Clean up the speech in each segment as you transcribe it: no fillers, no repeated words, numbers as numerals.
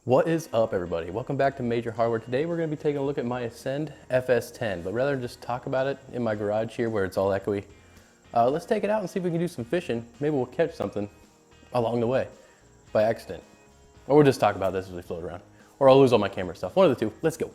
What is up, everybody? Welcome back to Major Hardware. Today we're going to be taking a look at my Ascend FS10, but rather than just talk about it in my garage here where it's all echoey, let's take it out and see if we can do some fishing. Maybe we'll catch something along the way by accident. Or we'll just talk about this as we float around. Or I'll lose all my camera stuff. One of the two. Let's go.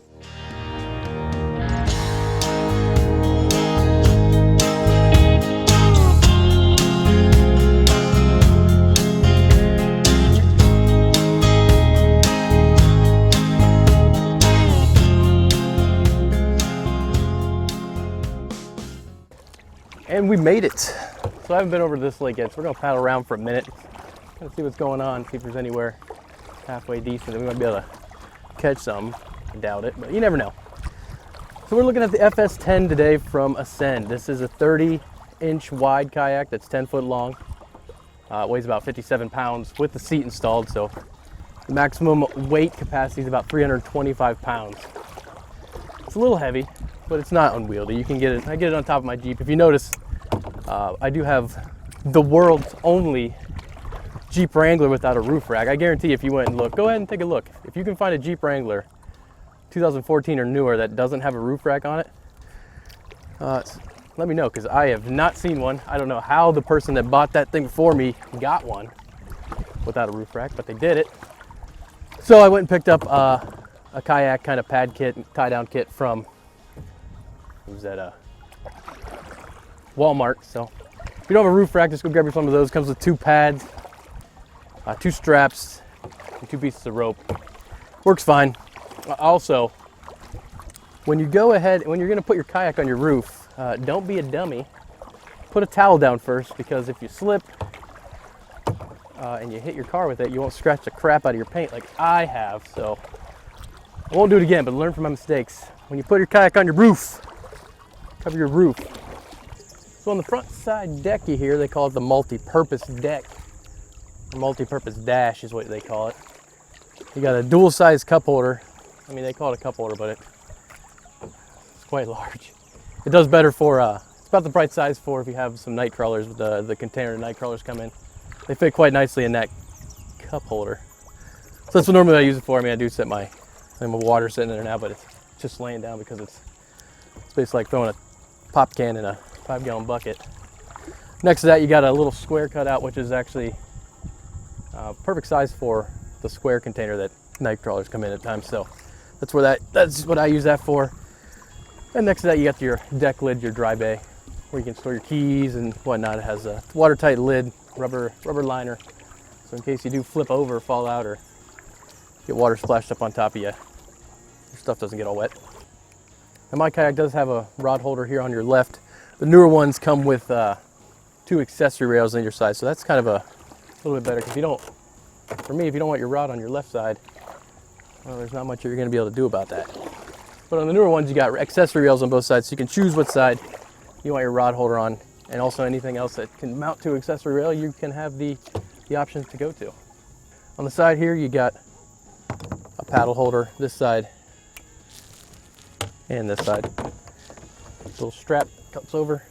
And we made it. So I haven't been over to this lake yet, so we're gonna paddle around for a minute, kind of see what's going on, see if there's anywhere halfway decent that we might be able to catch some. I doubt it, but you never know. So we're looking at the FS10 today from Ascend. This is a 30-inch wide kayak that's 10 foot long. It weighs about 57 pounds with the seat installed, so the maximum weight capacity is about 325 pounds. It's a little heavy, but it's not unwieldy. You can get it. I get it on top of my Jeep. If you notice, I do have the world's only Jeep Wrangler without a roof rack. I guarantee if you went and look, go ahead and take a look. If you can find a Jeep Wrangler 2014 or newer that doesn't have a roof rack on it, let me know, because I have not seen one. I don't know how the person that bought that thing for me got one without a roof rack, but they did it. So I went and picked up a kayak kind of pad kit, tie down kit from, it was at Walmart. So if you don't have a roof rack, just go grab you some of those. Comes with 2 pads, 2 straps, and 2 pieces of rope. Works fine. Also, when you go ahead, when you're gonna put your kayak on your roof, don't be a dummy. Put a towel down first, because if you slip and you hit your car with it, you won't scratch the crap out of your paint like I have. So I won't do it again, but learn from my mistakes. When you put your kayak on your roof, cover your roof. So on the front side decky here, they call it the multi-purpose deck. Or multi-purpose dash is what they call it. You got a dual size cup holder. I mean, they call it a cup holder, but it's quite large. It does better for, it's about the right size for if you have some night crawlers with the container night crawlers come in. They fit quite nicely in that cup holder. So that's what normally I use it for. I mean, I do set my water sitting in there now, but it's just laying down because it's basically like throwing a pop can in a 5-gallon bucket. Next to that, you got a little square cutout, which is actually perfect size for the square container that night crawlers come in at times. So that's what I use that for. And next to that, you got your deck lid, your dry bay, where you can store your keys and whatnot. It has a watertight lid, rubber liner, so in case you do flip over, fall out, or get water splashed up on top of you, your stuff doesn't get all wet. And my kayak does have a rod holder here on your left. The newer ones come with 2 accessory rails on your side, so that's kind of a little bit better, because for me, if you don't want your rod on your left side, well, there's not much you're going to be able to do about that. But on the newer ones, you got accessory rails on both sides, so you can choose what side you want your rod holder on, and also anything else that can mount to accessory rail, you can have the options to go to. On the side here, you got a paddle holder, this side and this side. Little strap cups over.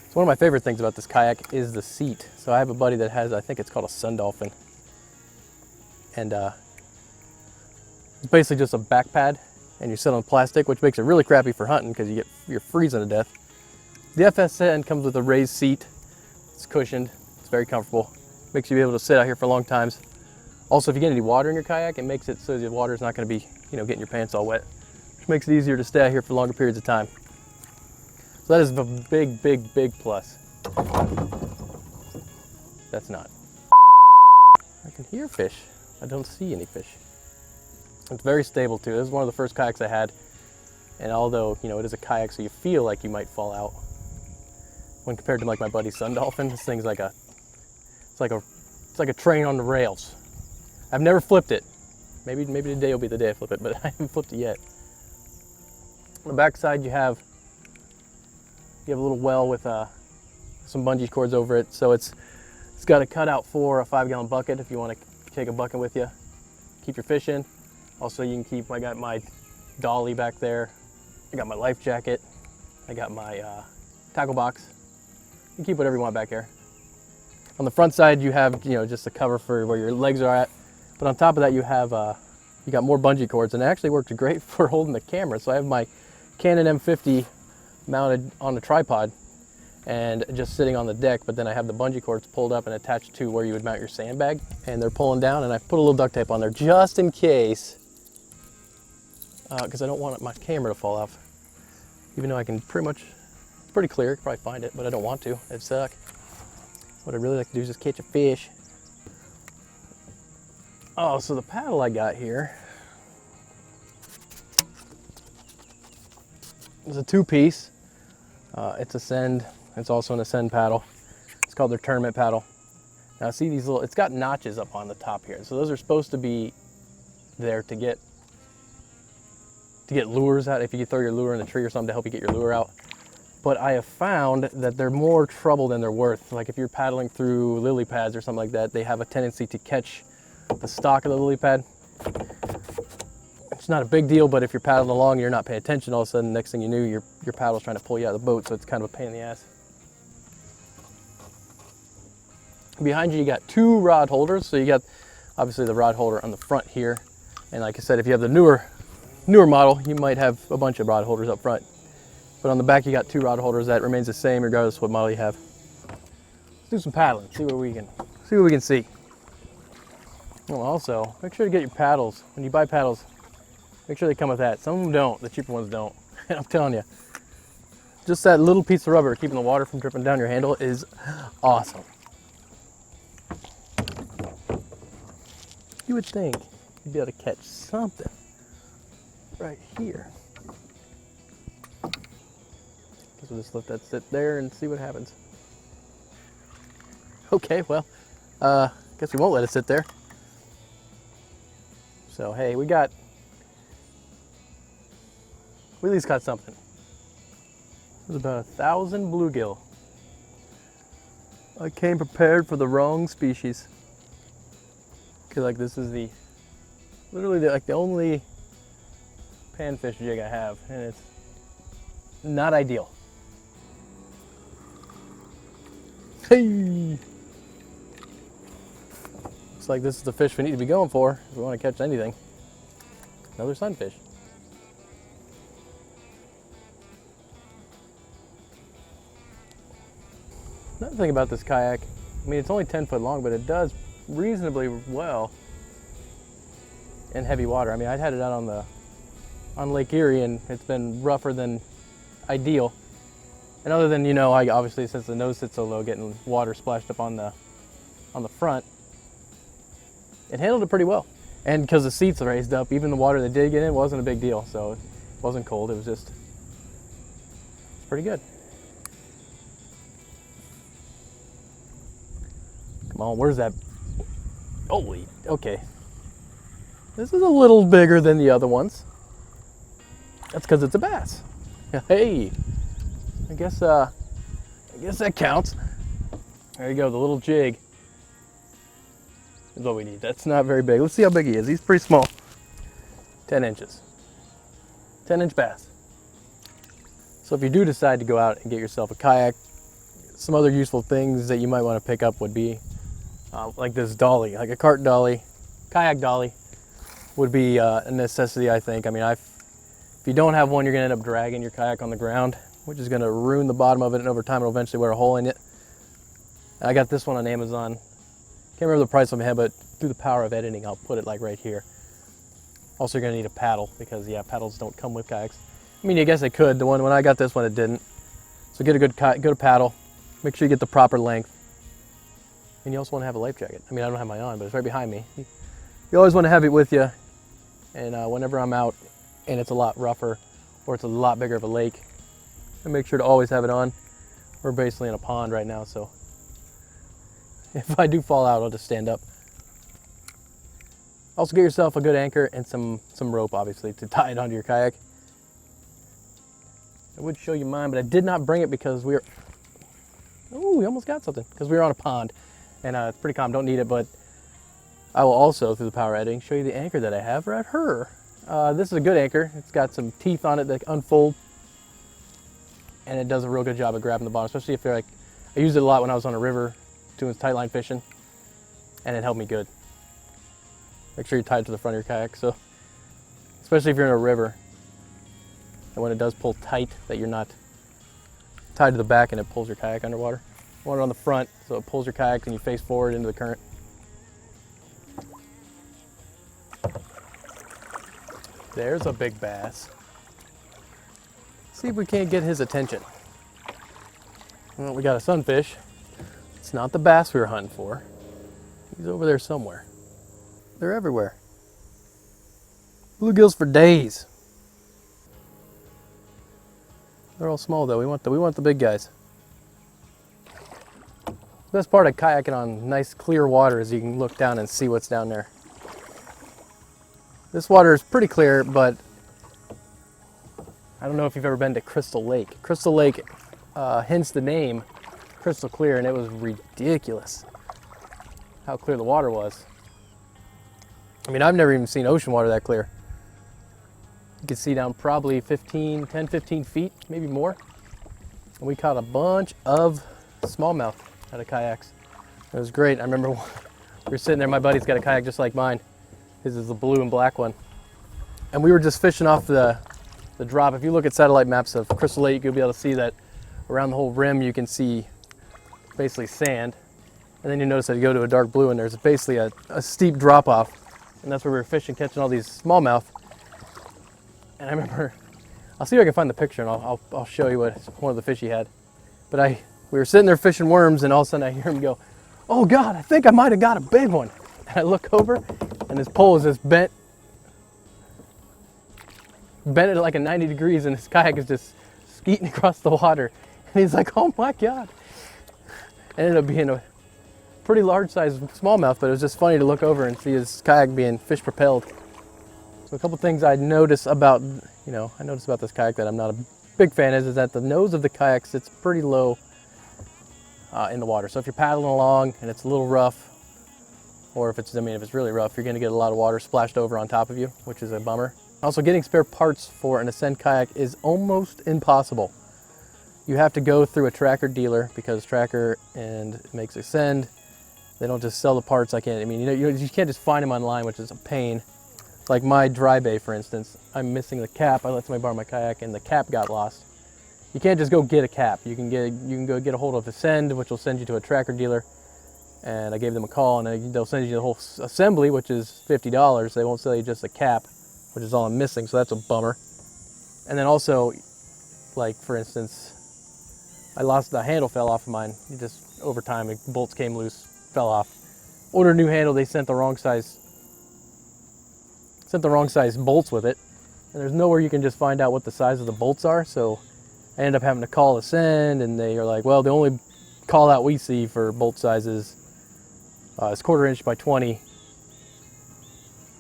So one of my favorite things about this kayak is the seat. So I have a buddy that has, I think it's called a Sun Dolphin, and it's basically just a back pad, and you sit on plastic, which makes it really crappy for hunting because you're freezing to death. The FS10 comes with a raised seat. It's cushioned. It's very comfortable. Makes you be able to sit out here for long times. Also, if you get any water in your kayak, it makes it so the water is not going to be, getting your pants all wet, which makes it easier to stay out here for longer periods of time. So that is a big, big, big plus. That's not. I can hear fish. I don't see any fish. It's very stable too. This is one of the first kayaks I had, and although it is a kayak, so you feel like you might fall out, when compared to like my buddy Sun Dolphin, this thing's like it's like a train on the rails. I've never flipped it. Maybe today will be the day I flip it, but I haven't flipped it yet. On the back side, you have a little well with some bungee cords over it, so it's got a cutout for a 5-gallon bucket if you want to take a bucket with you, keep your fish in. Also, you can keep, I got my dolly back there, I got my life jacket, I got my tackle box. You can keep whatever you want back here. On the front side, you have just a cover for where your legs are at, But on top of that, you have you got more bungee cords, and it actually worked great for holding the camera. So I have my Canon M50 mounted on a tripod and just sitting on the deck, but then I have the bungee cords pulled up and attached to where you would mount your sandbag, and they're pulling down, and I put a little duct tape on there just in case, because I don't want my camera to fall off. Even though I can pretty clear, you can probably find it, but I don't want to, it'd suck. What I'd really like to do is just catch a fish. Oh, so the paddle I got here is a 2-piece. It's a Send. It's also an Ascend paddle. It's called their tournament paddle. Now see these little, it's got notches up on the top here. So those are supposed to be there to get lures out, if you throw your lure in the tree or something to help you get your lure out. But I have found that they're more trouble than they're worth. Like if you're paddling through lily pads or something like that, they have a tendency to catch the stalk of the lily pad. It's not a big deal, but if you're paddling along and you're not paying attention, all of a sudden, next thing you knew, your paddle's trying to pull you out of the boat, so it's kind of a pain in the ass. Behind you, you got 2 rod holders. So you got obviously the rod holder on the front here, and like I said, if you have the newer model, you might have a bunch of rod holders up front. But on the back, you got 2 rod holders. That remains the same regardless of what model you have. Let's do some paddling. See what we can see. Well, also, make sure to get your paddles. When you buy paddles, make sure they come with that. Some of them don't. The cheaper ones don't. And I'm telling you, just that little piece of rubber keeping the water from dripping down your handle is awesome. You would think you'd be able to catch something right here. Guess we'll just let that sit there and see what happens. Okay, well, guess we won't let it sit there. So hey, we at least caught something. It was about 1,000 bluegill. I came prepared for the wrong species. Cause like this is literally the only panfish jig I have, and it's not ideal. Hey! Looks like this is the fish we need to be going for if we want to catch anything. Another sunfish. Another thing about this kayak, I mean, it's only 10 foot long, but it does reasonably well in heavy water. I mean, I had it out on Lake Erie, and it's been rougher than ideal. And other than, you know, I obviously, since the nose sits so low, getting water splashed up on the front, it handled it pretty well. And because the seats are raised up, even the water that did get in wasn't a big deal. So it wasn't cold, it was just, it's pretty good. Come on, where's that? Holy, okay. This is a little bigger than the other ones. That's because it's a bass. Hey, I guess that counts. There you go, the little jig is what we need. That's not very big. Let's see how big he is. He's pretty small. 10 inches. 10-inch bass. So if you do decide to go out and get yourself a kayak, some other useful things that you might want to pick up would be like this dolly, like a cart dolly, kayak dolly would be a necessity, I think. I mean, if you don't have one, you're gonna end up dragging your kayak on the ground, which is gonna ruin the bottom of it, and over time it'll eventually wear a hole in it. I got this one on Amazon. Can't remember the price on my head, but through the power of editing, I'll put it like right here. Also, you're gonna need a paddle because yeah, paddles don't come with kayaks. I mean, I guess it could. The one when I got this one, it didn't. So get a good paddle. Make sure you get the proper length. And you also want to have a life jacket. I mean, I don't have mine on, but it's right behind me. You always want to have it with you. And whenever I'm out and it's a lot rougher or it's a lot bigger of a lake, I make sure to always have it on. We're basically in a pond right now, so if I do fall out, I'll just stand up. Also get yourself a good anchor and some rope, obviously, to tie it onto your kayak. I would show you mine, but I did not bring it because we almost got something because we were on a pond, and it's pretty calm, don't need it, but I will also, through the power of editing, show you the anchor that I have right here. This is a good anchor. It's got some teeth on it that unfold, and it does a real good job of grabbing the bottom, especially if you're like, I used it a lot when I was on a river doing tightline fishing, and it helped me good. Make sure you tie it to the front of your kayak. So, especially if you're in a river, and when it does pull tight, that you're not tied to the back and it pulls your kayak underwater. You want it on the front so it pulls your kayak and you face forward into the current. There's a big bass. See if we can't get his attention. Well, we got a sunfish. It's not the bass we were hunting for. He's over there somewhere. They're everywhere. Bluegills for days. They're all small though. We want the big guys. The best part of kayaking on nice clear water is you can look down and see what's down there. This water is pretty clear, but I don't know if you've ever been to Crystal Lake. Crystal Lake, hence the name, crystal clear, and it was ridiculous how clear the water was. I mean, I've never even seen ocean water that clear. You can see down probably 10, 15 feet, maybe more. And we caught a bunch of smallmouth out of kayaks. It was great. I remember we were sitting there, my buddy's got a kayak just like mine. His is the blue and black one. And we were just fishing off the drop. If you look at satellite maps of Crystal Lake, you'll be able to see that around the whole rim you can see basically sand. And then you notice that you go to a dark blue and there's basically a steep drop off. And that's where we were fishing, catching all these smallmouth. And I remember, I'll see if I can find the picture and I'll show you what one of the fish he had. But we were sitting there fishing worms and all of a sudden I hear him go, "Oh God, I think I might have got a big one." And I look over and his pole is just bent at like a 90 degrees and his kayak is just skeeting across the water. And he's like, "Oh my God." It ended up being a pretty large sized smallmouth, but it was just funny to look over and see his kayak being fish propelled. So a couple things I notice about, this kayak that I'm not a big fan is that the nose of the kayak sits pretty low in the water. So if you're paddling along and it's a little rough, or if it's really rough, you're gonna get a lot of water splashed over on top of you, which is a bummer. Also, getting spare parts for an Ascend kayak is almost impossible. You have to go through a Tracker dealer because Tracker and makes Ascend. They don't just sell the parts. You can't just find them online, which is a pain. Like my dry bay, for instance, I'm missing the cap. I let somebody borrow my kayak and the cap got lost. You can't just go get a cap. You can go get a hold of Ascend, which will send you to a Tracker dealer. And I gave them a call and they'll send you the whole assembly, which is $50. They won't sell you just the cap, which is all I'm missing, so that's a bummer. And then also, like for instance, the handle fell off of mine. Just over time, the bolts came loose, fell off. Ordered a new handle, they sent the wrong size bolts with it. And there's nowhere you can just find out what the size of the bolts are, so I ended up having to call Ascend, and they are like, well, the only call out we see for bolt sizes is 1/4 inch by 20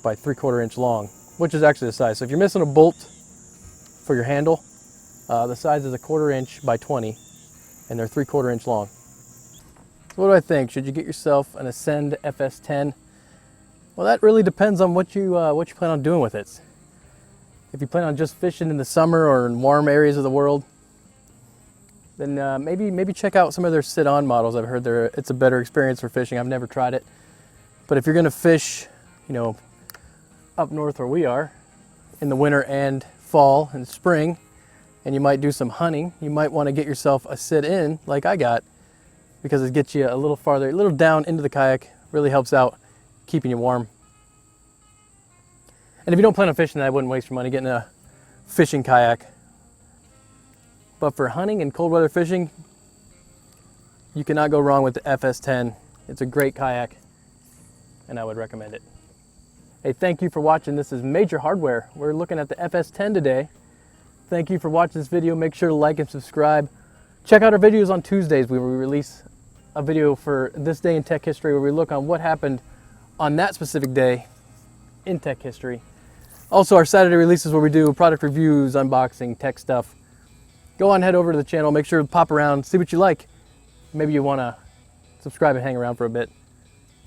by 3/4 inch long, which is actually the size. So if you're missing a bolt for your handle, the size is 1/4 inch by 20, and they're 3/4 inch long. So what do I think? Should you get yourself an Ascend FS10? Well, that really depends on what you plan on doing with it. If you plan on just fishing in the summer or in warm areas of the world, then maybe check out some of their sit-on models. I've heard it's a better experience for fishing. I've never tried it. But if you're gonna fish, up north where we are, in the winter and fall and spring, and you might do some hunting, you might wanna get yourself a sit-in like I got, because it gets you a little farther, a little down into the kayak, really helps out keeping you warm. And if you don't plan on fishing, I wouldn't waste your money getting a fishing kayak. But for hunting and cold weather fishing, you cannot go wrong with the FS10. It's a great kayak, and I would recommend it. Hey, thank you for watching. This is Major Hardware. We're looking at the FS10 today. Thank you for watching this video. Make sure to like and subscribe. Check out our videos on Tuesdays where we release a video for this day in tech history, where we look on what happened on that specific day in tech history. Also, our Saturday releases where we do product reviews, unboxing, tech stuff. Go on, head over to the channel, make sure to pop around, see what you like. Maybe you want to subscribe and hang around for a bit.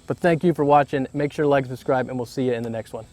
But thank you for watching. Make sure to like and subscribe, and we'll see you in the next one.